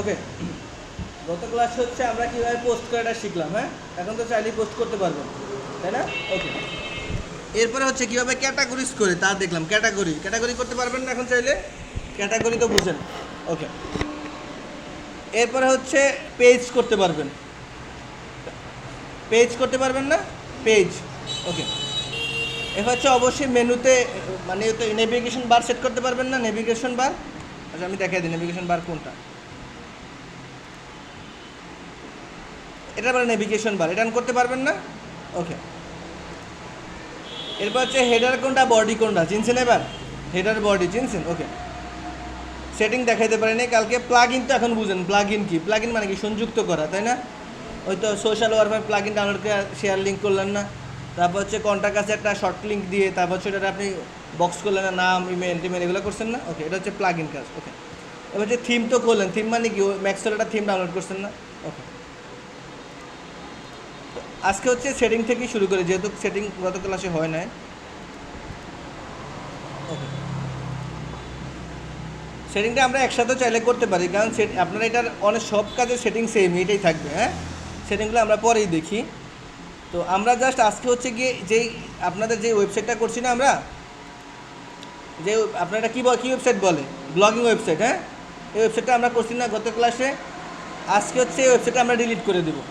ওকে, গত ক্লাস হচ্ছে আমরা কীভাবে পোস্ট করাটা শিখলাম। হ্যাঁ, এখন তো চাইলেই পোস্ট করতে পারবেন, তাই না? ওকে, এরপরে হচ্ছে কীভাবে ক্যাটাগরিজ করে তা দেখলাম। ক্যাটাগরি করতে পারবেন না এখন চাইলে? ক্যাটাগরি তো বুঝেন। ওকে, এরপরে হচ্ছে পেজ করতে পারবেন। পেজ করতে পারবেন না? পেজ। ওকে, এবার হচ্ছে অবশ্যই মেনুতে মানে তো নেভিগেশন বার সেট করতে পারবেন না? নেভিগেশন বার, আচ্ছা আমি দেখাই দিই নেভিগেশন বার কোনটা। এটা মানে নেভিগেশন বার, এটা করতে পারবেন না? ওকে, এরপর হচ্ছে হেডার কোনটা বডি কোনটা চিনছেন? এবার হেডার বডি চিনছেন? ওকে, সেটিং দেখাইতে পারেনি কালকে। প্লাগ ইন তো এখন বুঝেন প্লাগ ইন কি? প্লাগ ইন মানে কি? সংযুক্ত করা, তাই না? ওই তো social warfare plug in download করে শেয়ার লিঙ্ক করলেন না, তারপর হচ্ছে কন্ট্যাক্ট কাছে একটা শর্ট লিঙ্ক দিয়ে তারপর হচ্ছে এটা আপনি বক্স করলেন না, নাম ইমেল টিমেল এগুলো করছেন না? ওকে, এটা হচ্ছে প্লাগ ইন কাজ। ওকে, এবার হচ্ছে থিম তো করলেন। থিম মানে কি? ম্যাক্সওয়েল একটা থিম ডাউনলোড করছেন না? ওকে, আজকে হচ্ছে সেটিং থেকেই শুরু করে, যেহেতু সেটিং গত ক্লাসে হয় নাই। ওকে, সেটিংটা আমরা একসাথে চাইলে করতে পারি, কারণ আপনারা এটার অনেক সব কাজের সেটিং সেম এটাই থাকবে। হ্যাঁ, সেটিংগুলো আমরা পরেই দেখি। তো আমরা জাস্ট আজকে হচ্ছে গিয়ে যেই আপনাদের যে ওয়েবসাইটটা করছি না আমরা, যে আপনারা কী ওয়েবসাইট বলে? Blogging website. হ্যাঁ, এই ওয়েবসাইটটা আমরা করছি না গত ক্লাসে। আজকে হচ্ছে এই ওয়েবসাইটটা আমরা ডিলিট করে দেবো।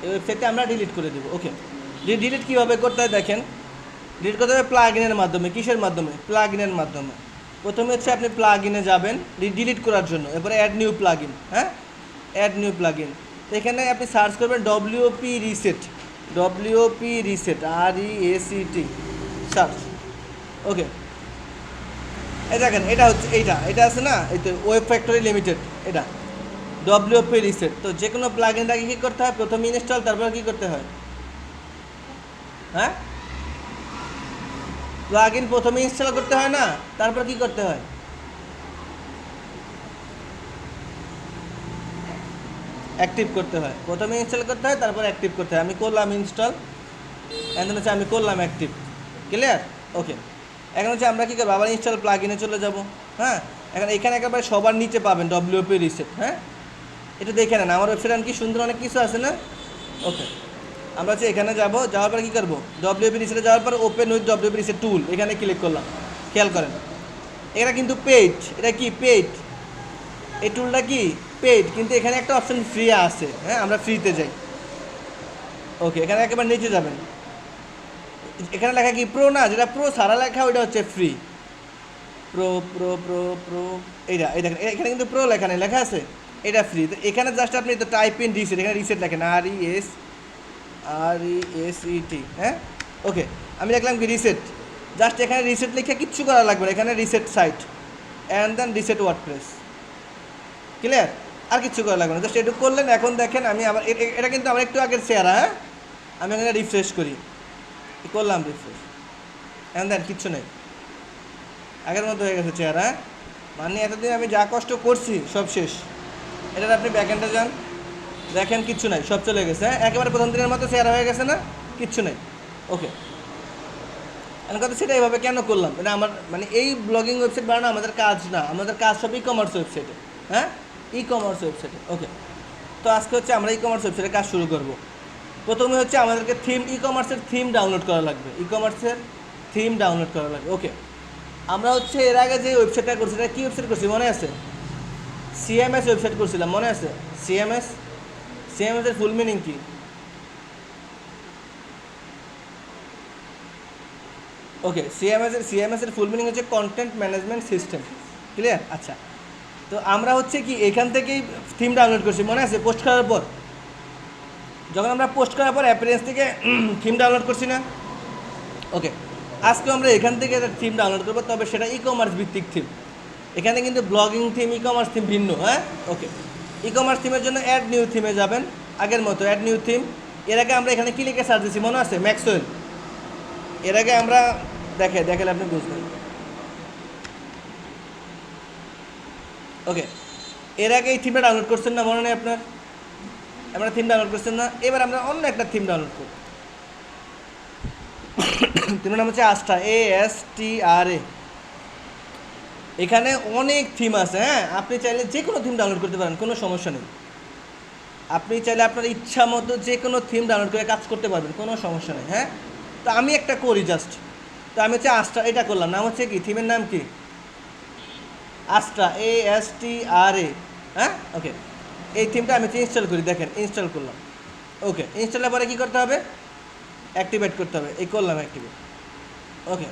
এই ওয়েবসাইটটা আমরা ডিলিট করে দেবো। ওকে, ডিলিট কীভাবে করতে হয় দেখেন। ডিলিট করতে হবে প্লাগ ইনের মাধ্যমে। কিসের মাধ্যমে? প্লাগ ইনের মাধ্যমে। প্রথমে হচ্ছে আপনি প্লাগ ইনে যাবেন ডিলিট করার জন্য, এরপরে অ্যাড নিউ প্লাগ ইন। হ্যাঁ, অ্যাড নিউ প্লাগ ইন। তো এখানে আপনি সার্চ করবেন WP reset, WP reset, RESET search. Okay, এই দেখেন এটা হচ্ছে এটা আছে না, এই তো ওয়েব ফ্যাক্টরি লিমিটেড, এটা ডব্লিউপি রিসেট। তো যে কোনো প্লাগ ইনটাকে কী করতে হয়? প্রথমে ইনস্টল, তারপর কী করতে হয়? হ্যাঁ, প্লাগ ইন প্রথমে ইনস্টল করতে হয় না, তারপর কি করতে হয়? অ্যাক্টিভ করতে হয়। প্রথমে ইনস্টল করতে হয়, তারপর অ্যাক্টিভ করতে হয়। আমি করলাম ইনস্টল, এখন হচ্ছে আমি করলাম অ্যাক্টিভ। ক্লিয়ার? ওকে, এখন হচ্ছে আমরা কী করবো? আবার ইনস্টল প্লাগ ইনে চলে যাব। হ্যাঁ, এখন এখানে একেবারে সবার নিচে পাবেন ডব্লিউপি রিসেট। হ্যাঁ, এটা দেখে নেন, আমার ওয়েবসাইট কি সুন্দর অনেক কিছু আছে না? ওকে, আমরা হচ্ছে এখানে যাব, যাওয়ার পর কী করবো? ডব্লিউপি রিসেটে যাওয়ার পর ওপেন উইথ ডব্লিউপি রিসেট টুল, এখানে ক্লিক করলাম। খেয়াল করেন, এটা কিন্তু পেইড। এটা কি পেইড? এই টুলটা কি পেইড, কিন্তু এখানে একটা অপশন ফ্রি আছে। হ্যাঁ, আমরা ফ্রিতে যাই। ওকে, এখানে একেবারে নিচে যাবেন, এখানে লেখা কি প্রো না? যেটা প্রো সারা লেখা ওইটা হচ্ছে free. Pro pro pro pro এইটা, এই দেখেন এখানে কিন্তু প্রো লেখা নেই, লেখা আছে এটা ফ্রি। তো এখানে জাস্ট আপনি তো টাইপ ইন রিসেট, এখানে রিসেট লেখেন RESET। হ্যাঁ, ওকে, আমি লিখলাম কি রিসেট। জাস্ট এখানে রিসেট লিখে কিচ্ছু করা লাগবে না, এখানে reset site and then reset WordPress. Clear? আর কিছু করা লাগবে না, জাস্ট এটুকু করলেন। এখন দেখেন আমি আবার এটা কিন্তু আমার একটু আগের চেহারা। হ্যাঁ, আমি এখানে রিফ্রেশ করি, করলাম রিফ্রেশ, এখন দেন কিচ্ছু নেই, আগের মতো হয়ে গেছে চেহারা। হ্যাঁ, মানে এতদিন আমি যা কষ্ট করছি সব শেষ। এটার আপনি ব্যাকএন্ডে যান, দেখেন কিচ্ছু নাই, সব চলে গেছে। হ্যাঁ, একেবারে প্রথম দিনের মতো চেহারা হয়ে গেছে না? কিচ্ছু নেই। ওকে, এখন কথা সেটা এইভাবে কেন করলাম? এটা আমার মানে এই ব্লগিং ওয়েবসাইট বানানো আমাদের কাজ না, আমাদের কাজ সব ই কমার্স ওয়েবসাইটে। হ্যাঁ, ই কমার্স ওয়েবসাইটে। ওকে, তো আজকে হচ্ছে আমরা ই কমার্স ওয়েবসাইটে কাজ শুরু করব। প্রথমে হচ্ছে আমাদেরকে থিম, ই কমার্সের থিম ডাউনলোড করা লাগবে। ই কমার্সের থিম ডাউনলোড করা লাগবে। ওকে, আমরা হচ্ছে এর আগে যে ওয়েবসাইটটা করছি, এটা কী ওয়েবসাইট করছি মনে আছে? CMS ওয়েবসাইট করছিলাম, মনে আছে? CMS এর ফুল মিনিং কি? ওকে, সিএমএস এর ফুল মিনিং হচ্ছে কন্টেন্ট ম্যানেজমেন্ট সিস্টেম। ক্লিয়ার? আচ্ছা, তো আমরা হচ্ছে কি এখান থেকেই থিম ডাউনলোড করছি, মনে আছে? পোস্ট করার পর, যখন আমরা পোস্ট করার পর অ্যাপিয়ারেন্স থেকে থিম ডাউনলোড করছি না? ওকে, আজকে আমরা এখান থেকে একটা থিম ডাউনলোড করবো, তবে সেটা ই কমার্স ভিত্তিক থিম। এখানে কিন্তু blogging theme, e commerce theme ভিন্ন। হ্যাঁ, ওকে, ই কমার্স থিমের জন্য অ্যাড নিউ থিমে যাবেন, আগের মতো অ্যাড নিউ থিম। এর আগে আমরা এখানে কি লিখে সার্চ দিচ্ছি মনে আছে? ম্যাক্সওয়েল। এর আগে আমরা দেখালে আপনি বুঝবেন। ওকে, এর আগে এই থিমটা ডাউনলোড করছেন না? মনে নেই আপনার? আমরা থিম ডাউনলোড করছেন না? এবার আমরা অন্য একটা থিম ডাউনলোড করব। থিমের নাম হচ্ছে ASTRA, ASTRA। এখানে অনেক থিম আছে, হ্যাঁ, আপনি চাইলে যে কোনো থিম ডাউনলোড করতে পারেন, কোনো সমস্যা নেই। আপনি চাইলে আপনার ইচ্ছা মতো যে কোনো থিম ডাউনলোড করে কাজ করতে পারবেন, কোনো সমস্যা নেই। হ্যাঁ, তো আমি একটা করি জাস্ট, তো আমি হচ্ছে আস্ট্রা এটা করলাম, নাম হচ্ছে কি, থিমের নাম কি, আস্ট্রা, ASTRA। হ্যাঁ, ওকে, এই থিমটা আমি ইনস্টল করি, দেখেন ইনস্টল করলাম। ওকে, ইনস্টলের পরে কী করতে হবে, অ্যাক্টিভেট করতে হবে, এই করলাম অ্যাক্টিভেট। ওকে,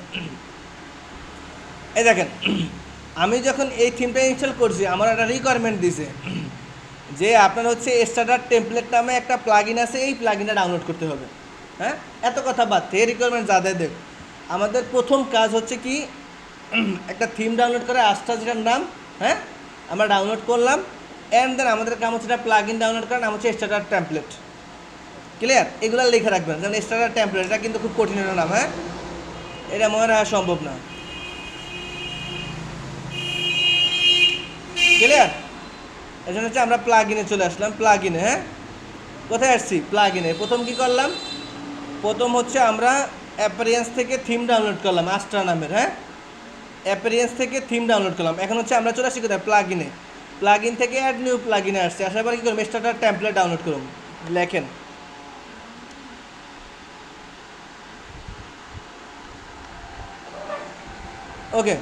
এই দেখেন আমি যখন এই থিমটা ইনস্টল করছি আমার একটা রিকোয়ারমেন্ট দিছে যে আপনার হচ্ছে স্টার্টার টেমপ্লেট নামে একটা প্লাগইন আছে, এই প্লাগইনটা ডাউনলোড করতে হবে। হ্যাঁ, এত কথা বাদ থেকে রিকোয়ারমেন্ট যাদের দেখ, আমাদের প্রথম কাজ হচ্ছে কি একটা থিম ডাউনলোড করে আস্ট্রা যেটার নাম, হ্যাঁ, আমরা ডাউনলোড করলাম। অ্যান্ড দেন আমাদের কাম হচ্ছে একটা প্লাগইন ডাউনলোড করার নাম হচ্ছে স্টার্টার টেমপ্লেট। ক্লিয়ার? এগুলো লেখা রাখবেন, যেমন স্টার্টার টেমপ্লেট, এটা কিন্তু খুব কঠিন একটা নাম। হ্যাঁ, এটা মনে রাখা সম্ভব না। ক্লিয়ার? এই জন্য হচ্ছে আমরা প্লাগইনে চলে আসলাম, প্লাগইনে। হ্যাঁ, কোথায় আসছি, প্লাগইনে। প্রথম কি করলাম, প্রথম হচ্ছে আমরা অ্যাপিয়ারেন্স থেকে থিম ডাউনলোড করলাম আস্ট্রা নামের। হ্যাঁ, অ্যাপিয়ারেন্স থেকে থিম ডাউনলোড করলাম। এখন হচ্ছে আমরা চলে আসছি কোথায়, প্লাগইনে। প্লাগইন থেকে অ্যাড নিউ প্লাগইনে আসছে, আসার পরে কী করুন, স্টার্টার টেমপ্লেট ডাউনলোড করুন, লেখেন। ওকে,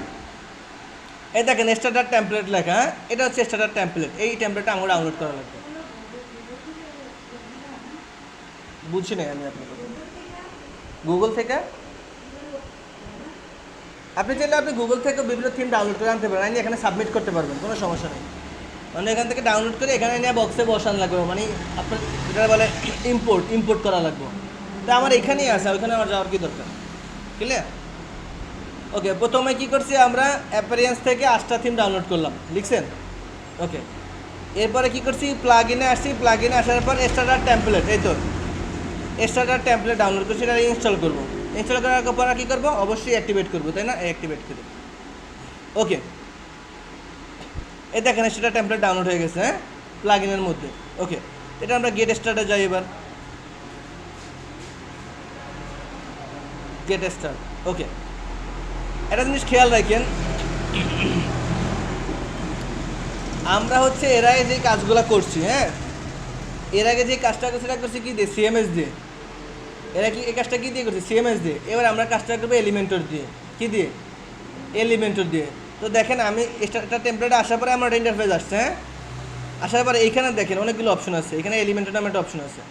এই দেখেন স্টার্টার টেমপ্লেট লেখা। হ্যাঁ, এটা হচ্ছে স্টার্টার টেমপ্লেট, এই টেমপ্লেটটা আমরা ডাউনলোড করা লাগবে। বুঝছি না আমি আপনার গুগল থেকে, আপনি চাইলে আপনি গুগল থেকে বিভিন্ন থিম ডাউনলোড করে আনতে পারেন, আপনি এখানে সাবমিট করতে পারবেন, কোনো সমস্যা নেই। মানে এখান থেকে ডাউনলোড করে এখানে নিয়ে বক্সে বসান লাগবে, মানে আপনার যেটা বলে ইম্পোর্ট করা লাগবে। তা আমার এখানেই আছে, ওইখানে আমার যাওয়ার কি দরকার। ক্লিয়ার? ওকে, প্রথমে কি করছি আমরা অ্যাপিয়ারেন্স থেকে আস্ট্রা থিম ডাউনলোড করলাম, লিখছেন? ওকে, এরপরে কি করছি, প্লাগইনে আসছি, প্লাগইনে আসার পর স্টার্টার টেমপ্লেট, এই তো স্টার্টার টেমপ্লেট ডাউনলোড করছি, এটা ইনস্টল করবো। ইনস্টল করার পর কী করবো, অবশ্যই অ্যাক্টিভেট করবো, তাই না? অ্যাক্টিভেট করে ওকে, এই দেখেন সেটা টেমপ্লেট ডাউনলোড হয়ে গেছে, হ্যাঁ, প্লাগইনের মধ্যে। ওকে, এটা আমরা গেট স্টার্টে যাই, এবার গেট স্টার্ট। ওকে, একটা জিনিস খেয়াল রাখেন, আমরা হচ্ছে এর আগে যে কাজগুলো করছি, হ্যাঁ, এর আগে যে কাজটা করছি সেটা করছি কি দিয়ে, CMS দিয়ে। এরা কি এই কাজটা কী দিয়ে করছে, CMS দিয়ে। এবার আমরা কাজটা করবো এলিমেন্টর দিয়ে। কী দিয়ে, এলিমেন্টর দিয়ে। তো দেখেন আমি একটা টেমপ্লেটে আসার পরে আমার ইন্টারফেস আসছে। হ্যাঁ, আসার পরে এইখানে দেখেন অনেকগুলো অপশন আছে, এখানে এলিমেন্টর নামে একটা অপশন আছে।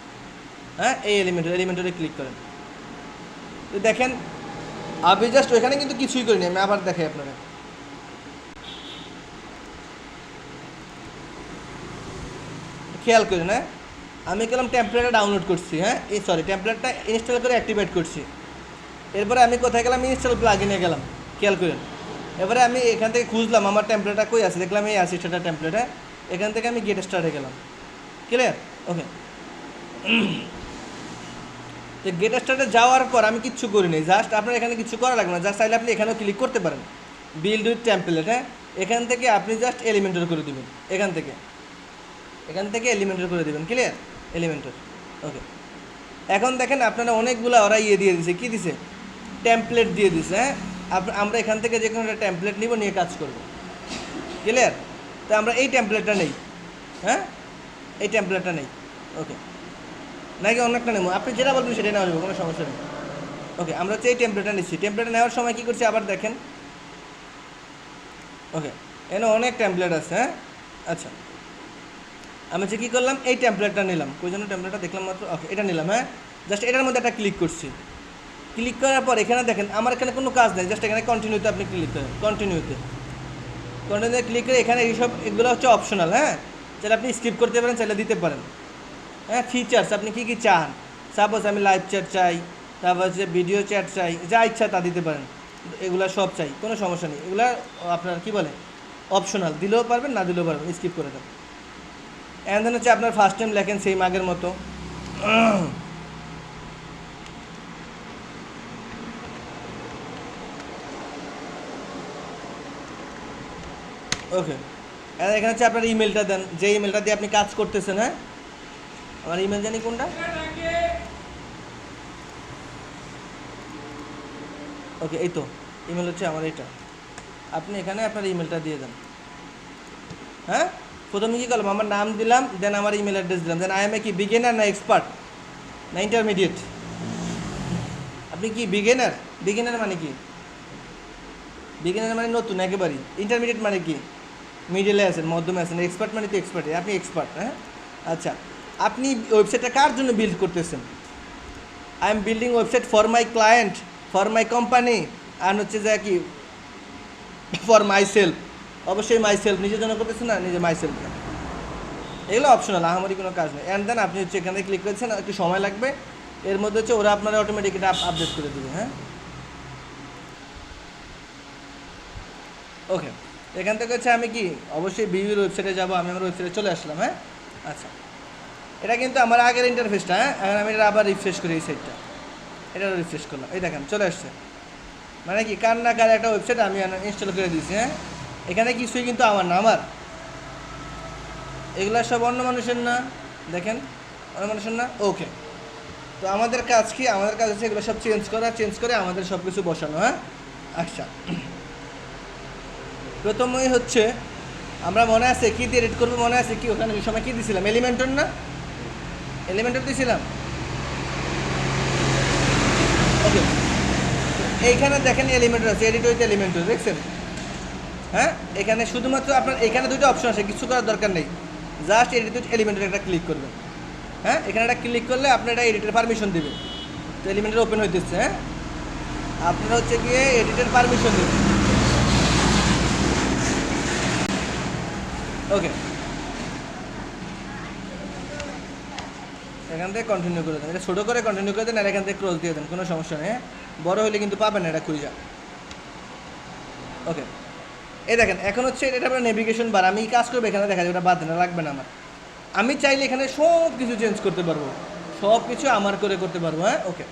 হ্যাঁ, এই এলিমেন্টরে ক্লিক করেন। তো দেখেন আমি জাস্ট ওইখানে কিন্তু কিছুই করিনি, আমি আবার দেখাই আপনারা, খেয়াল করেন। হ্যাঁ, আমি গেলাম টেমপ্লেটটা ডাউনলোড করছি, হ্যাঁ, টেমপ্লেটটা ইনস্টল করে অ্যাক্টিভেট করছি। এরপরে আমি কোথায় গেলাম, ইনস্টল প্লাগইনে গেলাম, খেয়াল করেন। এবারে আমি এখান থেকে খুঁজলাম আমার টেমপ্লেটটা কই আছে, দেখলাম এই আছে সেটা টেমপ্লেট। হ্যাঁ, এখান থেকে আমি গেট স্টার্টে গেলাম। ক্লিয়ার? ওকে, তো গেট স্টার্টে যাওয়ার পর আমি কিচ্ছু করিনি, জাস্ট আপনার এখানে কিছু করা লাগবে না, জাস্ট চাইলে আপনি এখানেও ক্লিক করতে পারেন, বিল্ড উইথ টেমপ্লেট। হ্যাঁ, এখান থেকে আপনি জাস্ট এলিমেন্টর করে দেবেন, এখান থেকে এলিমেন্টর করে দেবেন। ক্লিয়ার? এলিমেন্টর। ওকে, এখন দেখেন আপনারা অনেকগুলো ওরা দিয়ে দিছে, কী দিছে, টেমপ্লেট দিয়ে দিছে। হ্যাঁ, আমরা এখান থেকে যে কোনো একটা টেমপ্লেট নিব, নিয়ে কাজ করব। ক্লিয়ার? তো আমরা এই টেমপ্লেটটা নেই। হ্যাঁ, এই টেমপ্লেটটা নেই। ওকে, নাকি অনেকটা নেব, আপনি যেটা বলবেন সেটাই নেওয়া যাবে, কোনো সমস্যা নেই। ওকে, আমরা হচ্ছে এই টেমপ্লেটটা নিচ্ছি। টেমপ্লেটটা নেওয়ার সময় কী করছি আবার দেখেন। ওকে, এখানে অনেক টেমপ্লেট আছে। হ্যাঁ, আচ্ছা, আমি হচ্ছে কী করলাম, এই টেমপ্লেটটা নিলাম, কোই জন্য টেমপ্লেটটা দেখলাম মাত্র। ওকে, এটা নিলাম। হ্যাঁ, জাস্ট এটার মধ্যে একটা ক্লিক করছি। ক্লিক করার পর এখানে দেখেন আমার এখানে কোনো কাজ নেই, জাস্ট এখানে কন্টিনিউতে আপনি ক্লিক করেন, কন্টিনিউতে ক্লিক করে এখানে এইসব এগুলো হচ্ছে অপশনাল। হ্যাঁ, চাইলে আপনি স্কিপ করতে পারেন, চাইলে দিতে পারেন। হ্যাঁ, ফিচার্স আপনি কী কী চান, সাপোজ আমি লাইভ চ্যাট চাই, তারপর হচ্ছে ভিডিও চ্যাট চাই, যা ইচ্ছা তা দিতে পারেন। এগুলা সব চাই, কোনো সমস্যা নেই, এগুলা আপনার কী বলে অপশনাল, দিলেও পারবেন না দিলেও পারবেন, স্কিপ করে দেন। অ্যান্ড দেন হচ্ছে আপনার ফার্স্ট টাইম লেখেন সেম আগের মতো। ওকে, এখানে হচ্ছে আপনার ইমেলটা দেন, যে ইমেলটা দিয়ে আপনি কাজ করতেছেন। হ্যাঁ, আমার ইমেল জানি কোনটা। ওকে, এই তো ইমেল হচ্ছে আমার এটা। আপনি এখানে আপনার ইমেলটা দিয়ে দেন। হ্যাঁ, প্রথমে কী করলাম, আমার নাম দিলাম, দেন আমার ইমেল অ্যাড্রেস দিলাম, দেন আই এম এ কি বিগিনার না এক্সপার্ট না ইন্টারমিডিয়েট? আপনি কি বিগিনার? বিগিনার মানে কি? বিগিনার মানে নতুন একেবারেই। ইন্টারমিডিয়েট মানে কি মিডিলে আছেন, মধ্যমে আছেন। এক্সপার্ট মানে তো এক্সপার্ট, আপনি এক্সপার্ট। হ্যাঁ, আচ্ছা, আপনি ওয়েবসাইটটা কার জন্য বিল্ড করতেছেন? I am building website for my client, for my company, আর হচ্ছে যে কি ফর মাই সেলফ। অবশ্যই মাই সেলফ, নিজের জন্য করতেছেন না, নিজে মাই সেলফ। এগুলো অপশনাল, আহামরি কোনো কাজ নেই। অ্যান্ড দেন আপনি হচ্ছে এখানে ক্লিক করেছেন, একটু সময় লাগবে, এর মধ্যে হচ্ছে ওরা আপনারা অটোমেটিক এটা আপডেট করে দেবে। হ্যাঁ, ওকে, এখান থেকে হচ্ছে আমি কি অবশ্যই বিউর ওয়েবসাইটে যাবো। আমি আমার ওয়েবসাইটে চলে আসলাম। হ্যাঁ, আচ্ছা, এটা কিন্তু আমার আগের ইন্টারফেসটা। হ্যাঁ, এখন আমি এটা আবার রিফ্রেশ করি, এই সাইটটা এটা রিফ্রেশ করলাম, এই দেখেন চলে আসছে। মানে কি কার না কার একটা ওয়েবসাইট আমি ইনস্টল করে দিয়েছি। হ্যাঁ, এখানে কিছুই কিন্তু আমার না, আমার এগুলো সব অন্য মানুষের না, দেখেন অন্য মানুষের না। ওকে, তো আমাদের কাজ কি? আমাদের কাজ হচ্ছে এগুলো সব চেঞ্জ করা, চেঞ্জ করে আমাদের সব কিছু বসানো। হ্যাঁ, আচ্ছা, প্রথমেই হচ্ছে আমরা মনে আছে কী দিয়ে এডিট করবো? মনে আছে কি ওখানে ওই সময় কী দিয়েছিলাম? এলিমেন্টর না? এলিমেন্টর দিয়েছিলাম। ওকে, এইখানে দেখেন এলিমেন্টর আছে, এডিট উইথ এলিমেন্টর, দেখছেন? হ্যাঁ, এখানে শুধুমাত্র আপনার এখানে দুটো অপশন আছে, কিছু করার দরকার নেই, জাস্ট এডিট উইথ এলিমেন্টর একটা ক্লিক করবেন। হ্যাঁ, এখানে একটা ক্লিক করলে আপনি এটা এডিটের পারমিশন দেবেন, তো এলিমেন্টর ওপেন হইতেছে। হ্যাঁ, আপনারা হচ্ছে গিয়ে এডিটের পারমিশন দেবেন। ওকে, এখান থেকে কন্টিনিউ করে দেন, এটা ছোটো করে কন্টিনিউ করে দেন, আর এখান থেকে ক্রস দিয়ে দেন, কোনো সমস্যা নেই। হ্যাঁ, বড়ো হলে কিন্তু পাবেন না এটা খুঁজে। ওকে, এই দেখেন এখন হচ্ছে এটা আপনার নেভিগেশন বার, আমি কাজ করবো এখানে, দেখা যাবে এটা বাদ না, লাগবে না আমার। আমি চাইলে এখানে সব কিছু চেঞ্জ করতে পারবো, সব কিছু আমার করে করতে পারবো। হ্যাঁ, ওকে,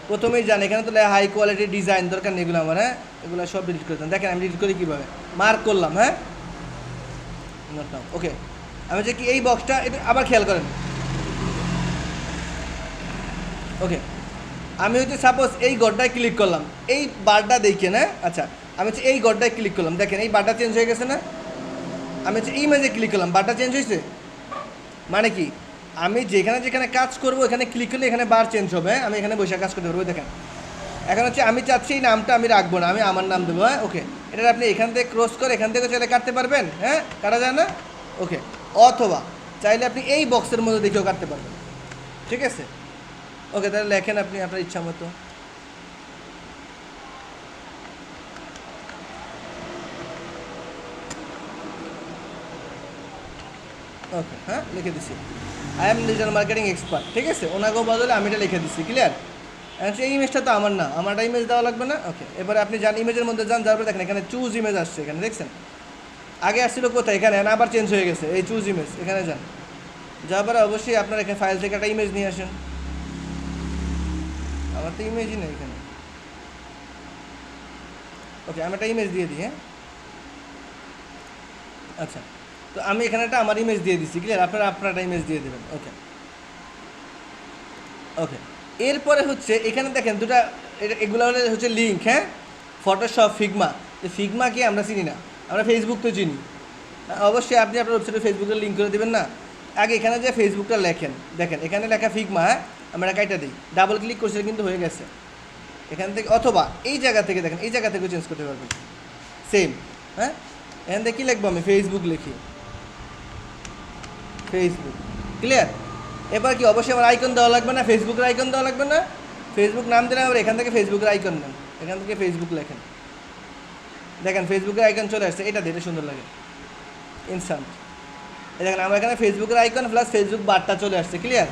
প্রথমেই জানি এখানে তো হাই কোয়ালিটি ডিজাইন দরকার নেই এগুলো আমার। হ্যাঁ, এগুলো সব ডিলিট করে দেন। দেখেন আমি ডিলিট করি কীভাবে, মার্ক করলাম। হ্যাঁ, ওকে, আমি যে কি এই বক্সটা এটা আবার খেয়াল করেন। ওকে, আমি হচ্ছে সাপোজ এই গড়টায় ক্লিক করলাম, এই বারটা দেখে না। আচ্ছা, আমি হচ্ছে এই গড়টায় ক্লিক করলাম, দেখেন এই বারটা চেঞ্জ হয়ে গেছে না? আমি হচ্ছে এই ইমেজে ক্লিক করলাম, বারটা চেঞ্জ হয়েছে। মানে কি আমি যেখানে যেখানে কাজ করবো এখানে ক্লিক করলে এখানে বার চেঞ্জ হবে। হ্যাঁ, আমি এখানে বসে কাজ করতে পারবো। দেখেন এখন হচ্ছে আমি চাচ্ছি এই নামটা আমি রাখবো না, আমি আমার নাম দেবো। হ্যাঁ, ওকে, এটা আপনি এখান থেকে ক্রস করে এখান থেকে চাইলে কাটতে পারবেন। হ্যাঁ, কাটা যায় না? ওকে, অথবা চাইলে আপনি এই বক্সের মধ্যে দেখেও কাটতে পারবেন। ঠিক আছে, ওকে, তাহলে লেখেন আপনি আপনার ইচ্ছা মতো। ওকে, হ্যাঁ, লিখে দিচ্ছি I am digital marketing expert. ঠিক আছে, ওনাকেও বদলে আমি এটা লিখে দিচ্ছি। ক্লিয়ার? এই ইমেজটা তো আমার না, আমারটা ইমেজ দেওয়া লাগবে না। ওকে, এবারে আপনি যান ইমেজের মধ্যে যান, যাওয়ার পরে দেখেন এখানে চুজ ইমেজ আসছে, এখানে দেখছেন। আগে আসছিল কোথায়? এখানে, আবার চেঞ্জ হয়ে গেছে, এই চুজ ইমেজ, এখানে যান। যাওয়ার পরে অবশ্যই আপনার এখানে ফাইল থেকে একটা ইমেজ নিয়ে আসেন। আমার তো ইমেজই নেই এখানে। ওকে, আমি একটা ইমেজ দিয়ে দিই। হ্যাঁ, আচ্ছা, তো আমি এখানে একটা আমার ইমেজ দিয়ে দিচ্ছি। ক্লিয়ার? আপনারা আপনার একটা ইমেজ দিয়ে দেবেন। ওকে, ওকে, এরপরে হচ্ছে এখানে দেখেন দুটা, এগুলো হচ্ছে লিঙ্ক। হ্যাঁ, ফটোশপ, ফিগমা। ফিগমা কি আমরা চিনি না, আমরা ফেসবুক তো চিনি। অবশ্যই আপনি আপনার ওয়েবসাইটে ফেসবুকের লিঙ্ক করে দেবেন না। আগে এখানে যে ফেসবুকটা লেখেন, দেখেন এখানে লেখা ফিগমা। হ্যাঁ, আমরা কাইটা দিই, ডাবল ক্লিক করছে কিন্তু হয়ে গেছে এখান থেকে। অথবা এই জায়গা থেকে দেখেন, এই জায়গা থেকেও চেঞ্জ করতে পারবেন সেম। হ্যাঁ, এখান থেকে কী লিখবো? আমি ফেসবুক লিখি, ফেসবুক। ক্লিয়ার? এবার কি অবশ্যই আমার আইকন দেওয়া লাগবে না, ফেসবুকের আইকন দেওয়া লাগবে না। ফেসবুক নাম দিলে আবার এখান থেকে ফেসবুকের আইকন নেন, এখান থেকে ফেসবুক লেখেন। দেখেন ফেসবুকের আইকন চলে আসছে, এটা দেখতে সুন্দর লাগে, ইনস্ট্যান্ট। দেখেন আমার এখানে ফেসবুকের আইকন প্লাস ফেসবুক বারটা চলে আসছে। ক্লিয়ার?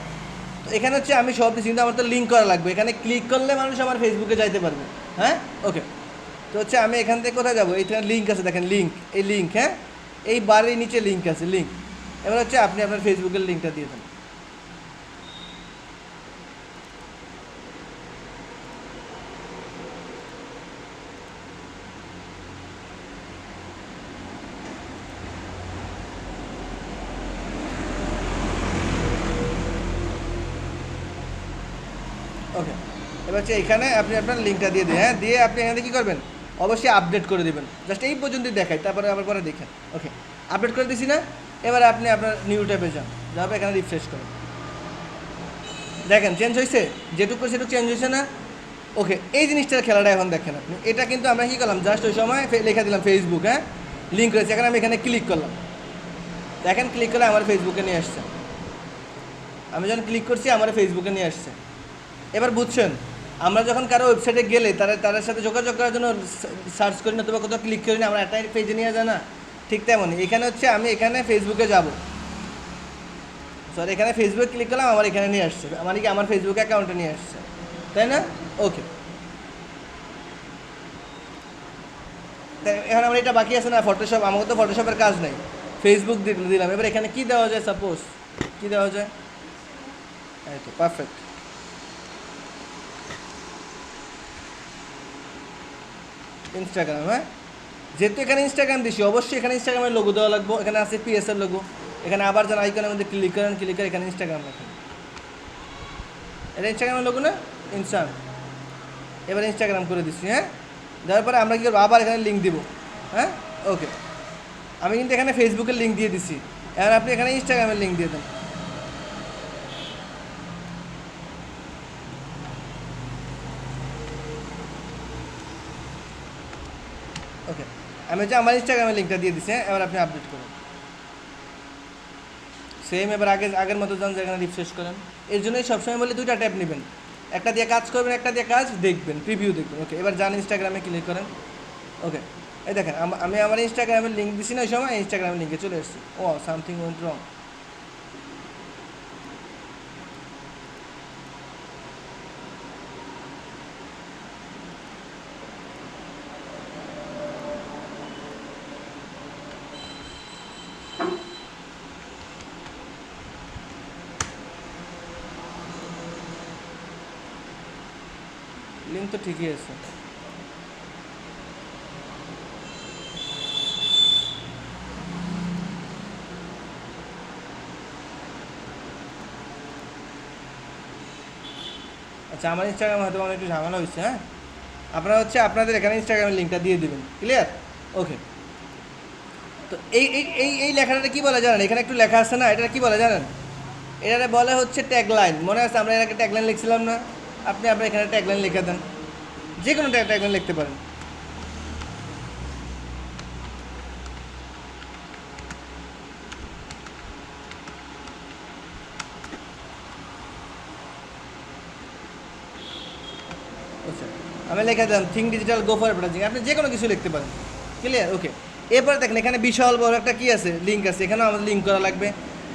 তো এখানে হচ্ছে আমি সব কিছু, কিন্তু আমার তো লিঙ্ক করা লাগবে, এখানে ক্লিক করলে মানুষ আমার ফেসবুকে যাইতে পারবে। হ্যাঁ, ওকে, তো হচ্ছে আমি এখান থেকে কোথায় যাবো? এইখানে লিঙ্ক আছে, দেখেন লিঙ্ক, এই লিঙ্ক। হ্যাঁ, এই বারের নিচে লিঙ্ক আছে, লিঙ্ক। এবার হচ্ছে আপনি আপনার ফেসবুকের লিঙ্কটা দিয়ে দেন। ওকে, এবার হচ্ছে এখানে আপনি আপনার লিঙ্কটা দিয়ে দিন। হ্যাঁ, দিয়ে আপনি এখানে কী করবেন? অবশ্যই আপডেট করে দেবেন। জাস্ট এই পর্যন্তই দেখাই, তারপরে আবার পরে দেখেন। ওকে, আপডেট করে দিছি না? এবারে আপনি আপনার নিউ ট্যাবে যান, যাবে এখানে রিফ্রেশ করেন, দেখেন চেঞ্জ হয়েছে, যেটুকু সেটুকু চেঞ্জ হয়েছে না? ওকে, এই জিনিসটার খেলাটা এখন দেখেন আপনি। এটা কিন্তু আমরা কী করলাম, জাস্ট ওই সময় লেখা দিলাম ফেসবুক, হ্যাঁ, লিঙ্ক রয়েছে, এখানে আমি এখানে ক্লিক করলাম, দেখেন ক্লিক করলে আমার ফেসবুকে নিয়ে আসছে। আমি যখন ক্লিক করছি আমার ফেসবুকে নিয়ে আসছে। এবার বুঝছেন, আমরা যখন কারো ওয়েবসাইটে গেলে তাদের সাথে যোগাযোগ করার জন্য সার্চ করি না, তবে কোথাও ক্লিক করি না, আমরা একটা পেজে নিয়ে যায় না? ঠিক তেমনই এখানে হচ্ছে আমি এখানে ফেসবুকে যাব, সরি এখানে ফেসবুকে ক্লিক করলাম, আমার এখানে নিয়ে আসছে, মানে কি আমার ফেসবুক অ্যাকাউন্টে নিয়ে আসছে, তাই না? ওকে, এখন আমরা এটা বাকি আছে না ফটোশপ, আমাকে তো ফটোশপের কাজ নাই, ফেসবুক দিলাম। এবার এখানে কি দেওয়া যায়, সাপোজ কি দেওয়া যায়, এই তো পারফেক্ট। ইনস্টাগ্রাম, হ্যাঁ, যেহেতু এখানে ইনস্টাগ্রাম দিছি অবশ্যই এখানে ইনস্টাগ্রামের লোগো দেওয়া লাগবে, এখানে আছে পিএসএর লোগো, এখানে আবার যেন আইকনের মধ্যে ক্লিক করেন, ক্লিক করে এখানে ইনস্টাগ্রাম রাখেন, এটা ইনস্টাগ্রামের লোগো না, ইনস্টাগ্রাম। এবার ইনস্টাগ্রাম করে দিচ্ছি, হ্যাঁ, দেওয়ার পরে আমরা কী করবো, আবার এখানে লিঙ্ক দিব, হ্যাঁ, ওকে, আমি কিন্তু এখানে ফেসবুকের লিঙ্ক দিয়ে দিছি, এবার আপনি এখানে ইনস্টাগ্রামের লিঙ্ক দিয়ে দেন। ওকে, আমি হচ্ছে আমার ইনস্টাগ্রামের লিঙ্কটা দিয়ে দিচ্ছি, হ্যাঁ, এবার আপনি আপডেট করুন সেম। এবার আগের মতো যান, যেখানে রিফ্রেশ করেন। এর জন্যই সবসময় বলি দুইটা ট্যাব নেবেন, একটা দিয়ে কাজ করবেন, একটা দিয়ে কাজ দেখবেন, প্রিভিউ দেখবেন। ওকে, এবার যান ইনস্টাগ্রামে ক্লিক করেন। ওকে, এই দেখেন আমি আমার ইনস্টাগ্রামের লিঙ্ক দিছি না ওই সময়, ইনস্টাগ্রামের লিঙ্কে চলে এসেছি। ও সামথিং ওয়েন্ট রং। লিঙ্ক তো ঠিকই আছে। আচ্ছা, আমার ইনস্টাগ্রামে হয়তো আমার একটু ঝামেলা হয়েছে, হ্যাঁ, আপনারা হচ্ছে আপনাদের এখানে ইনস্টাগ্রামের লিঙ্কটা দিয়ে দেবেন, ক্লিয়ার? ওকে, তো এই এই এই এই লেখাটা কী বলে জানেন, এখানে একটু লেখা আছে না, এটা কী বলে জানেন? এটা বলে হচ্ছে ট্যাগলাইন। মনে আছে আমরা এর আগে ট্যাগলাইন লিখছিলাম না? আপনি আপনার এখানে ট্যাগলাইন লিখে দেন, যে কোনো ট্যাগলাইন লিখতে পারেন। আচ্ছা, আমি লিখে দিলাম think digital go for advertising, আপনি যে কোনো কিছু লিখতে পারেন, ক্লিয়ার? ওকে, এরপরে দেখেন এখানে বিশাল বড় একটা কী আছে, লিঙ্ক আছে, এখানেও আমাদের লিঙ্ক করা লাগবে।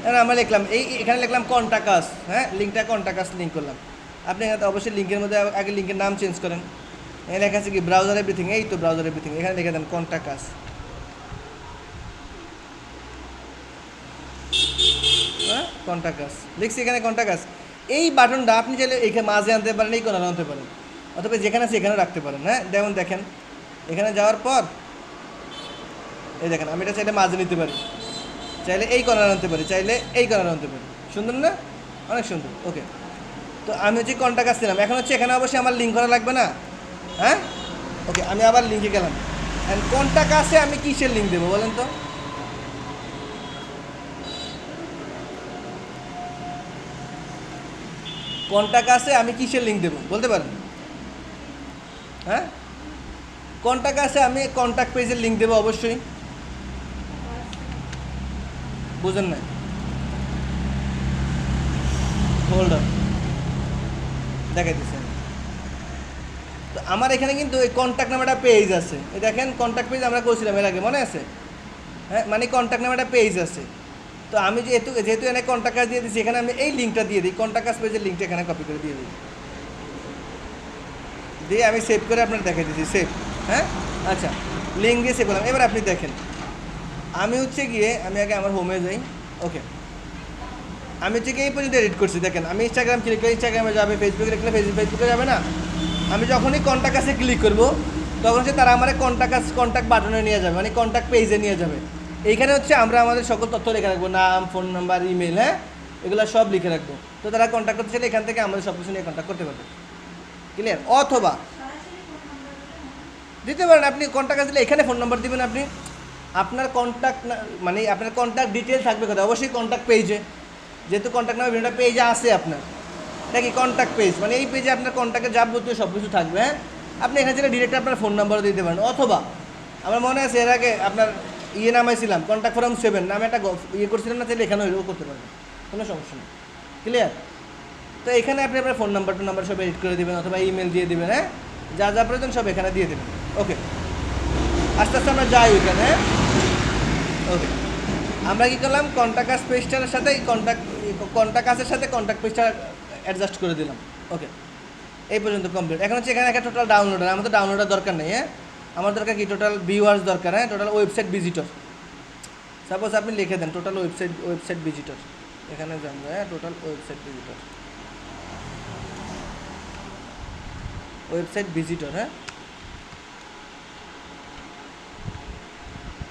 এবার আমরা লিখলাম এখানে লিখলাম কন্টাক্ট আস, হ্যাঁ, লিঙ্কটা কন্টাক্ট আস লিঙ্ক করলাম। আপনি এখানে অবশ্যই লিঙ্কের মধ্যে আগে লিঙ্কের নাম চেঞ্জ করেন। এখানে লেখা আছে কি ব্রাউজার এভরিথিং, এই তো ব্রাউজার এভরিথিং, এখানে লিখে দেন কন্টাক্ট আস, হ্যাঁ, কন্টাক্ট আস লিখছি, এখানে কন্টাক্ট আস। এই বাটনটা আপনি চাইলে এখানে মাঝে আনতে পারেন, এই কোনারে আনতে পারেন, অথবা যেখানে আছে এখানেও রাখতে পারেন, হ্যাঁ। যেমন দেখেন এখানে যাওয়ার পর এই দেখেন আমি এটা চাইলে মাঝে নিতে পারি, চাইলে এই কর্নার আনতে পারি, চাইলে এই কর্নার আনতে পারি, সুন্দর না? অনেক সুন্দর। ওকে, তো আমি হচ্ছে কন্টাক্ট আসছিলাম, এখন হচ্ছে এখানে অবশ্যই আমার লিঙ্ক করা লাগবে না, হ্যাঁ। ওকে, আমি আবার লিঙ্কে গেলাম, অ্যান্ড কন্টাক্ট আসে আমি কিসের লিঙ্ক দেবো বলেন তো? কন্টাক্ট আসে আমি কিসের লিঙ্ক দেবো বলতে পারেন? হ্যাঁ, কন্টাক্ট আসে আমি কন্টাক্ট পেজের লিঙ্ক দেবো অবশ্যই, বুঝেন না? হোল্ড অন, দেখাই দিচ্ছি। তো আমার এখানে কিন্তু এই কন্ট্যাক্ট নামে একটা পেজ আছে, এই দেখেন কন্ট্যাক্ট পেজ আমরা করছিলাম এর আগে, মনে আছে? হ্যাঁ, মানে কন্ট্যাক্ট নামে একটা পেজ আছে। তো আমি যেহেতু এখানে কন্ট্যাক্ট কাজ দিয়ে দিচ্ছি, এখানে আমি এই লিঙ্কটা দিয়ে দিই, কন্ট্যাক্ট কাজ পেজের লিঙ্কটা এখানে কপি করে দিয়ে দিই, দিয়ে আমি সেভ করে আপনার দেখাই দিচ্ছি, সেভ, হ্যাঁ। আচ্ছা, লিঙ্ক দিয়ে সেভ করলাম। এবার আপনি দেখেন আমি হচ্ছে গিয়ে আমি আগে আমার হোমে যাই। ওকে, আমি হচ্ছে গিয়ে এই পর্যন্ত এডিট করছি, দেখেন আমি ইনস্টাগ্রাম ক্লিক করে ইনস্টাগ্রামে যাবে, ফেসবুকে লিখলে ফেসবুকে যাবে না। আমি যখনই কন্ট্যাক্ট কাছে ক্লিক করবো তখন হচ্ছে তারা আমার কন্ট্যাক্ট বাটনে নিয়ে যাবে, মানে কন্ট্যাক্ট পেজে নিয়ে যাবে। এইখানে হচ্ছে আমরা আমাদের সকল তথ্য লিখে রাখবো, নাম, ফোন নাম্বার, ইমেল, হ্যাঁ, এগুলো সব লিখে রাখবো। তো তারা কন্ট্যাক্ট করতে চাইলে এখান থেকে আমাদের সব কিছু নিয়ে কন্ট্যাক্ট করতে পারবে, ক্লিয়ার? অথবা দিতে পারেন। আপনি কন্ট্যাক্ট দিলে এখানে ফোন নাম্বার দিবেন আপনি, আপনার কন্ট্যাক্ট মানে আপনার কন্ট্যাক্ট ডিটেলস থাকবে কোথায়? অবশ্যই কন্ট্যাক্ট পেজে, যেহেতু কন্ট্যাক্ট নাম্বার বিভিন্ন পেজে আছে আপনার, এটা কি কন্ট্যাক্ট পেজ, মানে এই পেজে আপনার কন্ট্যাক্টের যাবতীয় সব কিছু থাকবে। হ্যাঁ, আপনি এখানে যেটা ডিরেক্ট আপনার ফোন নাম্বারও দিতে পারেন, অথবা আমার মনে আছে এর আগে আপনার নামাইছিলাম কন্ট্যাক্ট ফর্ম 7 নামে একটা করছিলাম না, তাহলে এখানেও এরকম করতে পারবেন, কোনো সমস্যা নেই। ক্লিয়ার? তো এখানে আপনি আপনার ফোন নাম্বার সব এডিট করে দেবেন, অথবা ইমেল দিয়ে দেবেন। হ্যাঁ, যা যা প্রয়োজন সব এখানে দিয়ে দেবেন। ওকে, আস্তে আস্তে আমরা যাই ওইখানে। ওকে, আমরা কী করলাম, কন্ট্যাক্ট আস পেজটার সাথে কন্ট্যাক্ট আসের সাথে কন্ট্যাক্ট পেজটা অ্যাডজাস্ট করে দিলাম। ওকে, এই পর্যন্ত কমপ্লিট। এখন হচ্ছে এখানে একটা টোটাল ডাউনলোডার, আমাদের ডাউনলোডার দরকার নেই। হ্যাঁ, আমার দরকার কি, টোটাল ভিউয়ার্স দরকার। হ্যাঁ, টোটাল ওয়েবসাইট ভিজিটর। সাপোজ আপনি লিখে দেন টোটাল ওয়েবসাইট ভিজিটর, এখানে জানবো। হ্যাঁ, টোটাল ওয়েবসাইট ভিজিটর। হ্যাঁ,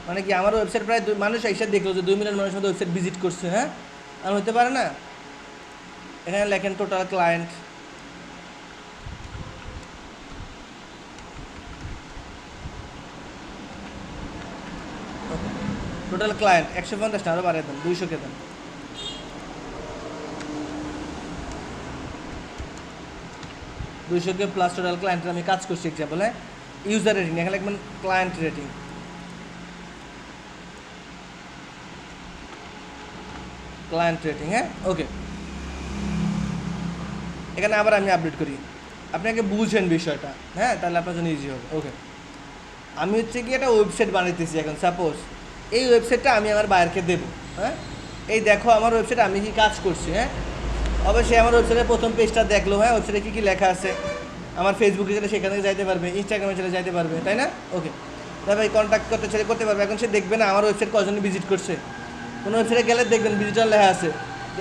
মানে কি আমার ওয়েবসাইট প্রায় মানুষ এসে দেখলো যে 2 মিলিয়ন মানুষের মধ্যে ওয়েবসাইট ভিজিট করছে। হ্যাঁ, আর হতে পারে না। এখানে লেখেন টোটাল ক্লায়েন্ট, টোটাল ক্লায়েন্ট 150 আরও বাড়িয়ে দেন, 200 দেন। 200 প্লাস টোটাল ক্লায়েন্টের আমি কাজ করছি এক্সাম্পল। হ্যাঁ, ইউজার রেটিং এখানে লিখবেন ক্লায়েন্ট রেটিং, হ্যাঁ। ওকে, এখানে আবার আমি আপডেট করি, আপনি আগে বুঝেন বিষয়টা। হ্যাঁ, তাহলে আপনার জন্য ইজি হবে। ওকে, আমি হচ্ছে কি একটা ওয়েবসাইট বানাইতেছি এখন। সাপোজ এই ওয়েবসাইটটা আমি আমার বাইরকে দেবো। হ্যাঁ, এই দেখো আমার ওয়েবসাইট আমি কি কাজ করছি। হ্যাঁ, অবশ্যই আমার ওয়েবসাইটের প্রথম পেজটা দেখলো। হ্যাঁ, ওয়েবসাইটে কী কী লেখা আছে, আমার ফেসবুকে গেলে সেখানে যাইতে পারবে, ইনস্টাগ্রামে চলে যাইতে পারবে, তাই না? ওকে, তারপর এই কন্ট্যাক্ট করতে পারবে। এখন সে দেখবে না আমার ওয়েবসাইট কজন ভিজিট করছে। কোনো ওয়েবসাইটে গেলে দেখবেন ভিজিটার লেখা আছে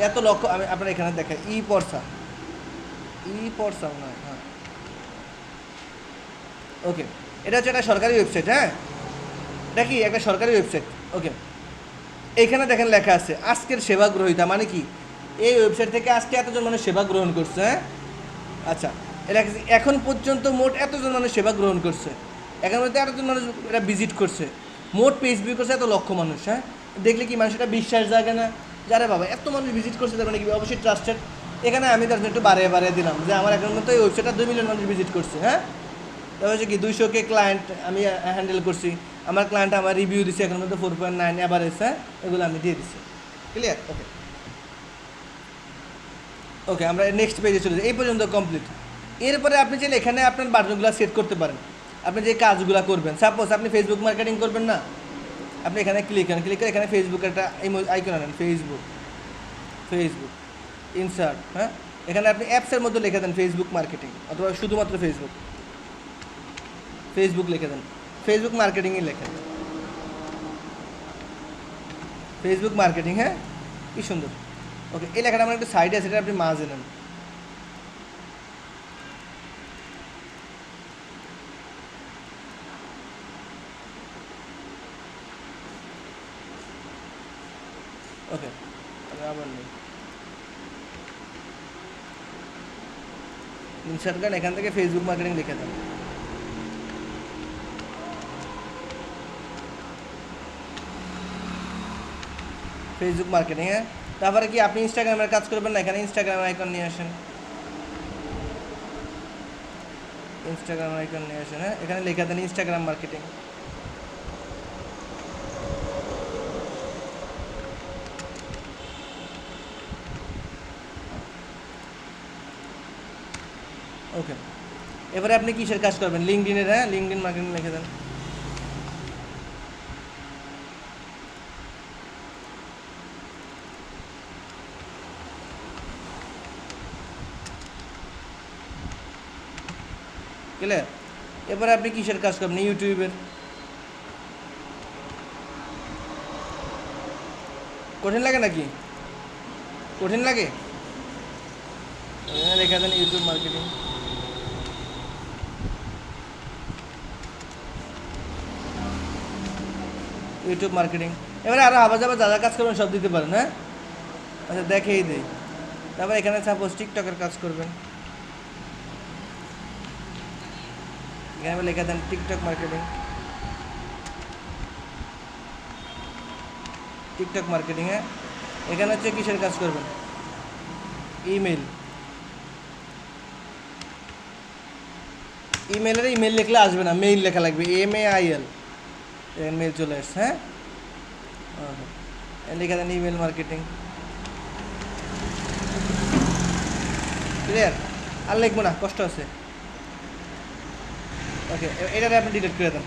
এত লক্ষ। আমি আপনার এখানে দেখাই ই পর্সা নয়। হ্যাঁ, ওকে, এটা হচ্ছে একটা সরকারি ওয়েবসাইট। হ্যাঁ, এটা কি একটা সরকারি ওয়েবসাইট। ওকে, এইখানে দেখেন লেখা আছে আজকের সেবা গ্রহীতা, মানে কি এই ওয়েবসাইট থেকে আজকে এতজন মানুষ সেবা গ্রহণ করছে। হ্যাঁ, আচ্ছা, এটা এখন পর্যন্ত মোট এতজন মানুষ সেবা গ্রহণ করছে, এখন মধ্যে এতজন মানুষ এটা ভিজিট করছে, মোট পেজ ভিউ করছে এত লক্ষ মানুষ। হ্যাঁ, দেখলে কি মানুষ এটা বিশ্বাস জাগে না, যারা বাবা এত মানুষ ভিজিট করছে, তার মানে কি অবশ্যই ট্রাস্টেড। এখানে আমি তার জন্য একটু বাড়িয়ে দিলাম যে আমার এখন মতো এই ওয়েবসাইটটা 2 মিলিয়ন মানুষ ভিজিট করছে। হ্যাঁ, তারপর হচ্ছে কি 200 ক্লায়েন্ট আমি হ্যান্ডেল করছি, আমার ক্লায়েন্ট আমার রিভিউ দিচ্ছে এখন মধ্যে 4.9 অ্যাভারেজ। হ্যাঁ, এগুলো আমি দিয়ে দিচ্ছি। ক্লিয়ার? ওকে, ওকে, আমরা নেক্সট পেজে চলে যাই। এই পর্যন্ত কমপ্লিট। এরপরে আপনি চাইলে এখানে আপনার বাটনগুলো সেট করতে পারেন, আপনি যে কাজগুলো করবেন। সাপোজ আপনি ফেসবুক মার্কেটিং করবেন না, আপনি এখানে ক্লিক করে এখানে ফেসবুক একটা আইকন আনেন, ফেসবুক ইনসার্ট। হ্যাঁ, এখানে আপনি অ্যাপসের মধ্যে লিখে দেন ফেসবুক মার্কেটিং, অথবা শুধুমাত্র ফেসবুক লিখে দেন, ফেসবুক মার্কেটিংই লেখেন, ফেসবুক মার্কেটিং। হ্যাঁ, কি সুন্দর। ওকে, এই লেখাটা আমার একটু সাইডে আছে, এটা আপনি মাঝে নেন। ওকে, আবার নেই ইনসার্ট গান, এখান থেকে ফেসবুক মার্কেটিং লিখে দেন। Facebook marketing. হ্যাঁ, তারপরে কি আপনি ইনস্টাগ্রামের কাজ করবেন না, এখানে ইনস্টাগ্রাম আইকন নিয়ে আসেন, হ্যাঁ, এখানে লেখা দেন ইনস্টাগ্রাম মার্কেটিং। ওকে, এবারে আপনি কিসের কাজ করবেন, লিঙ্কডইনের। হ্যাঁ, লিঙ্কডইন মার্কেটিং লিখে দেন। ক্লিয়ার? এবারে আপনি কিসের কাজ করবেন, ইউটিউবের। কঠিন লাগে নাকি? কঠিন লাগে? লেখা দেন ইউটিউব মার্কেটিং। এবারে আরও আবার যা যা কাজ করবেন সব দিতে পারেন। হ্যাঁ, আচ্ছা, দেখেই দিই। তারপর এখানে সাপোজ টিকটকের কাজ করবেন, এখানে লেখা দেন টিকটক মার্কেটিং, টিকটক মার্কেটিং। হ্যাঁ, এখানে হচ্ছে কিসের কাজ করবেন, ইমেল, ইমেলের ইমেল লিখলে আসবে না, মেইল লেখা লাগবে, MAIL, মেইল চলে আসছে। হ্যাঁ, লেখা দেন ইমেল মার্কেটিং, ক্লিয়ার? আর লিখবো না, কষ্ট আছে। ওকে, এটাতে আপনি ডিলিট করে দেন।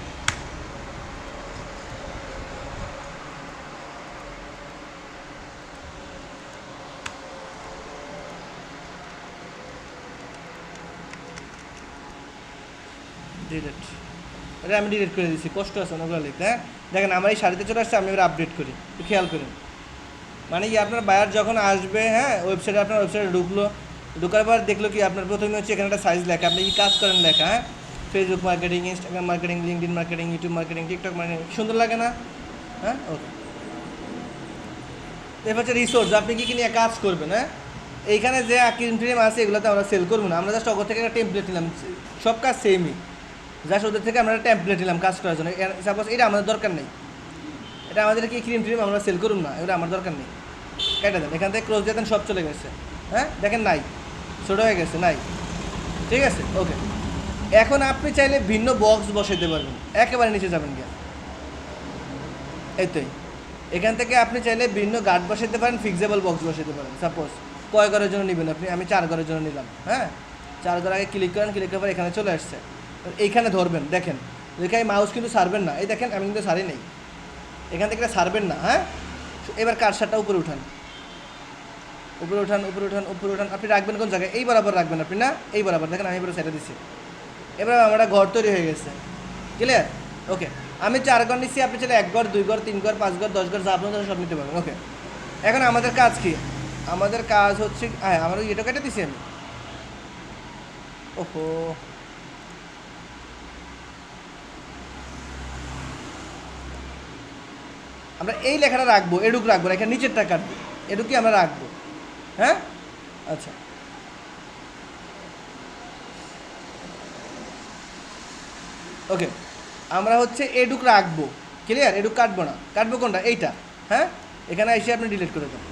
ডিলিট, এটা আমি ডিলিট করে দিচ্ছি, কষ্ট আছে ওগুলো লিখতে। হ্যাঁ, দেখেন আমার এই শাড়িতে চলে আসছে, আমি এবার আপডেট করি, একটু খেয়াল করুন। মানে কি আপনার বায়ার যখন আসবে, হ্যাঁ, ওয়েবসাইটে, আপনার ওয়েবসাইটে ঢুকলো, ঢুকার পর দেখলো কি আপনার প্রথমে হচ্ছে এখানে একটা সাইজ লেখা, আপনি কি কাজ করেন লেখা। হ্যাঁ, Facebook marketing, Instagram marketing, LinkedIn marketing, YouTube marketing, TikTok marketing, সুন্দর লাগে না? হ্যাঁ, ওকে। এরপর হচ্ছে রিসোর্স, আপনি কী কী নিয়ে কাজ করবেন। হ্যাঁ, এইখানে যে ক্রিম ট্রিম আছে এগুলো তো আমরা সেল করবো না, আমরা জাস্ট ওদের থেকে একটা টেমপ্লেট নিলাম, সব কাজ সেমই, জাস্ট ওদের থেকে আমরা একটা টেমপ্লেট নিলাম কাজ করার জন্য। সাপোজ এটা আমাদের দরকার নেই, এটা আমাদের কি ক্রিম ট্রিম আমরা সেল করুন না, এটা আমার দরকার নেই, কেটে দেন। এখান থেকে ক্লোজ দিয়ে দেন, সব চলে গেছে। হ্যাঁ, দেখেন নাই, ছোটো হয়ে গেছে, নাই, ঠিক আছে, ওকে। এখন আপনি চাইলে ভিন্ন বক্স বসাইতে পারবেন, একেবারে নিচে যাবেন গিয়ে, এইটাই। এখান থেকে আপনি চাইলে ভিন্ন গার্ড বসাইতে পারেন, ফিক্সেবল বক্স বসাইতে পারেন। সাপোজ কয় ঘরের জন্য নেবেন আপনি, আমি 4 ঘরের জন্য নিলাম। হ্যাঁ, 4 ঘর আগে ক্লিক করেন, ক্লিক করার পর এখানে চলে আসছে, এইখানে ধরবেন, দেখেন এখানে মাউস কিন্তু সারবেন না, এই দেখেন আমি কিন্তু সারি নেই, এখান থেকে সারবেন না। হ্যাঁ, এবার কারসারটা উপরে উঠান, উপরে উঠান, উপরে উঠান, উপরে উঠান। আপনি রাখবেন কোন জায়গায়, এই বরাবর রাখবেন আপনি, না এই বরাবর, দেখেন আমি এবারে সেটা দিচ্ছি। এবার আমার ঘর তৈরি হয়ে গেছে, ক্লিয়ার? ওকে, আমি 4 ঘর নিচ্ছি, আপনি চাইলে 1 ঘর, 2 ঘর, 3 ঘর, 5 ঘর, 10 ঘর, যা আপনার সব নিতে পারবেন। ওকে, এখন আমাদের কাজ কি? আমাদের কাজ হচ্ছে, হ্যাঁ, আমার এটা কেটে দিচ্ছি আমি। ওহো, আমরা এই লেখাটা রাখবো, এডুক রাখবো না, এখানে নিচেরটা কাটবো, এডুকই আমরা রাখবো। হ্যাঁ, আচ্ছা, ওকে, আমরা হচ্ছে এডুক রাখবো, ক্লিয়ার? এডুক কাটবো না, কাটবো কোনটা, এইটা। হ্যাঁ, এখানে এসে আপনি ডিলিট করে দেন,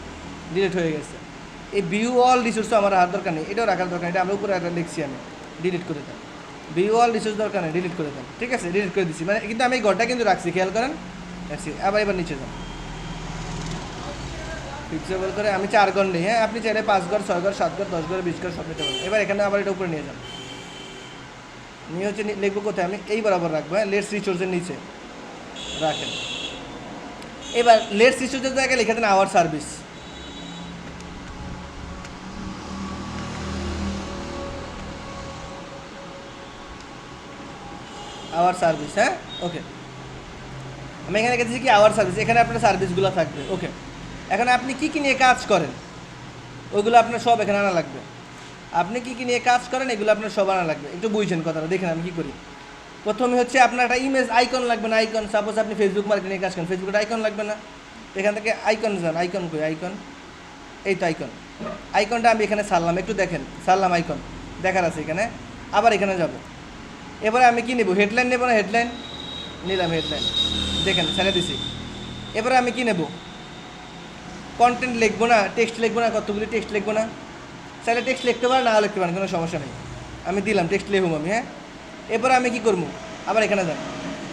ডিলিট হয়ে গেছে। এই ভিউ অল রিসোর্সও আমার হাত দরকার নেই, এটাও রাখার দরকার নেই, এটা আমরা উপরে একটা লিখছি, আমি ডিলিট করে দেন। ভিউ অল রিসোর্স দরকার নেই, ডিলিট করে দেন, ঠিক আছে, ডিলিট করে দিচ্ছি। মানে কিন্তু আমি এই ঘরটা কিন্তু রাখছি, খেয়াল করেন, রাখছি। এবার নিচে যান, ফিক্সেবল করে আমি 4 ঘর নেই। হ্যাঁ, আপনি চাইলে 5 ঘর, 6 ঘর, 7 ঘর, 10 ঘর, 20 ঘর সব নিতে পারেন। এবার এখানে আবার এটা উপরে নিয়ে যান, নিয়ে হচ্ছে লিখবো কোথায়, আমি এই বরাবর রাখবো। হ্যাঁ, লেটস রিসোর্সের নিচে রাখেন। এবার লেটস রিসোর্সের জায়গায় লিখে দেন আওয়ার সার্ভিস, আওয়ার সার্ভিস। হ্যাঁ, ওকে, আমি এখানে লিখেছি কি আওয়ার সার্ভিস, এখানে আপনার সার্ভিসগুলো থাকবে। ওকে, এখন আপনি কী কী নিয়ে কাজ করেন ওইগুলো আপনার সব এখানে আনা লাগবে। আপনি কী কী নিয়ে কাজ করেন এগুলো আপনার সব আনা লাগবে, একটু বুঝছেন কথাটা, দেখেন আমি কী করি। প্রথমে হচ্ছে আপনার একটা ইমেজ আইকন লাগবে না, আইকন। সাপোজ আপনি ফেসবুক মার্কেটিংয়ে কাজ করেন, ফেসবুকের আইকন লাগবে না, এখান থেকে আইকন যান, আইকন কই, আইকন, এই তো আইকন, আইকনটা আমি এখানে সারলাম, একটু দেখেন, সারলাম, আইকন দেখার আছে এখানে। আবার এখানে যাব, এবারে আমি কি নেব, হেডলাইন নেব না, হেডলাইন নিলাম, হেডলাইন দেখেন ছেড়ে দিছি। এবারে আমি কি নেব, কন্টেন্ট লিখবো না, টেক্সট লিখবো না, কতগুলি টেক্সট লিখবো না, চাইলে টেক্সট লিখতে পারেন, না লিখতে পারেন, কোনো সমস্যা নেই। আমি দিলাম টেক্সট লিখবো আমি। হ্যাঁ, এবারে আমি কি করবো, আবার এখানে যান,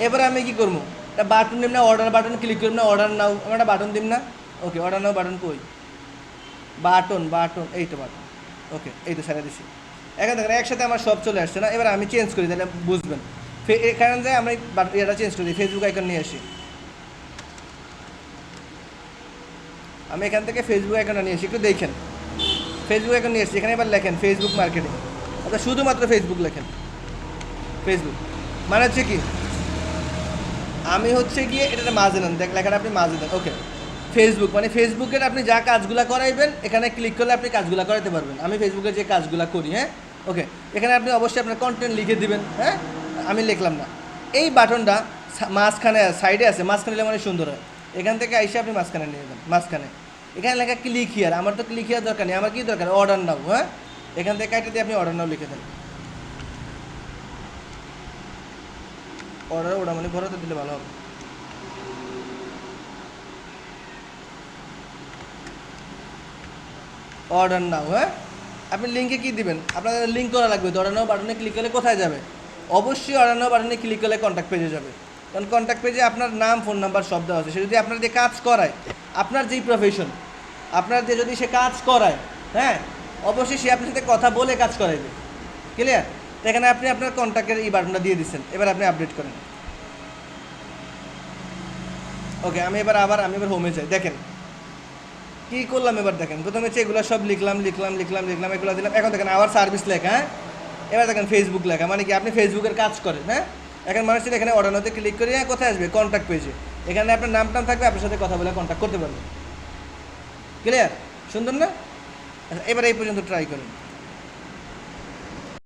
এবারে আমি কি করবো, একটা বাটন দিম না, অর্ডার বাটন ক্লিক করব না, অর্ডার নাও, আমি একটা বাটন দিম না। ওকে, অর্ডার নাও বাটন কই, বাটন, বাটন, এই তো বাটন। ওকে, এই তো ছেড়ে দিছি। এখন দেখেন একসাথে আমার সব চলে আসছে না। এবার আমি চেঞ্জ করি, তাহলে বুঝবেন। এখানে যাই আমরা এটা চেঞ্জ করি, ফেসবুক আইকন নিয়ে আসি, আমি এখান থেকে ফেসবুক আইকনটা নিয়ে আসি, একটু দেখেন, ফেসবুক আইকন নিয়ে এসেছি, এখানে এবার লেখেন ফেসবুক মার্কেটিং, অর্থাৎ শুধুমাত্র ফেসবুক লেখেন, ফেসবুক মানে হচ্ছে কি, আমি হচ্ছে গিয়ে এটা মাঝে নেন, দেখ লেখাটা আপনি মাঝে দেন। ওকে, ফেসবুক মানে ফেসবুকের আপনি যা কাজগুলো করাইবেন এখানে ক্লিক করলে আপনি কাজগুলো করাতে পারবেন। আমি ফেসবুকে যে কাজগুলো করি, হ্যাঁ, ওকে, এখানে আপনি অবশ্যই আপনার কন্টেন্ট লিখে দিবেন। হ্যাঁ, আমি লিখলাম না, এই বাটনটা মাঝখানে সাইডে আছে, মাঝখানে নিলে মানে সুন্দর হয়। এখান থেকে আইসে আপনি মাঝখানে নিয়ে যাবেন, মাঝখানে এখানে লেখা ক্লিক হিয়ার, আমার তো ক্লিক হিয়ার দরকার নেই, আমার কি দরকার, অর্ডার নাও। হ্যাঁ, এখান থেকে কাটে দিয়ে আপনি অর্ডার নাও লিখে দেন, অর্ডার ওটা মানে বড়তে দিলে ভালো হবে। অর্ডার নাও, হ্যাঁ আপনি লিঙ্কে কি দিবেন, আপনাদের লিঙ্ক করা লাগবে। তো অর্ডার নাও বাটনে ক্লিক করলে কোথায় যাবে? অবশ্যই অর্ডার নাও বাটনে ক্লিক করলে কন্ট্যাক্ট পেজে যাবে। কারণ কন্ট্যাক্ট পেজে আপনার নাম, ফোন নাম্বার সব দেওয়া আছে। সে যদি আপনার দিয়ে কাজ করায়, আপনার যেই প্রফেশন, আপনার দিয়ে যদি সে কাজ করায়, হ্যাঁ অবশ্যই সে আপনার সাথে কথা বলে কাজ করাইবে। ক্লিয়ার? তো এখানে আপনি আপনার কন্ট্যাক্টের এই বাটনটা দিয়ে দিচ্ছেন, এবার আপনি আপডেট করেন। ওকে, আমি এবার হোমে যাই। দেখেন কী করলাম এবার, দেখেন প্রথমে হচ্ছে এগুলো সব লিখলাম এগুলো দিলাম। এখন দেখেন আবার সার্ভিস লেখা, হ্যাঁ এবার দেখেন ফেসবুক লেখা, মানে কি আপনি ফেসবুকের কাজ করেন। হ্যাঁ এখন মানুষের এখানে অর্ডার নাওতে ক্লিক করে কোথায় আসবে? কন্ট্যাক্ট পেজে। এখানে আপনার নাম থাকবে, আপনার সাথে কথা বলে কন্ট্যাক্ট করতে পারবেন। ক্লিয়ার? সুন্দর না? আচ্ছা এবার এই পর্যন্ত ট্রাই করেন।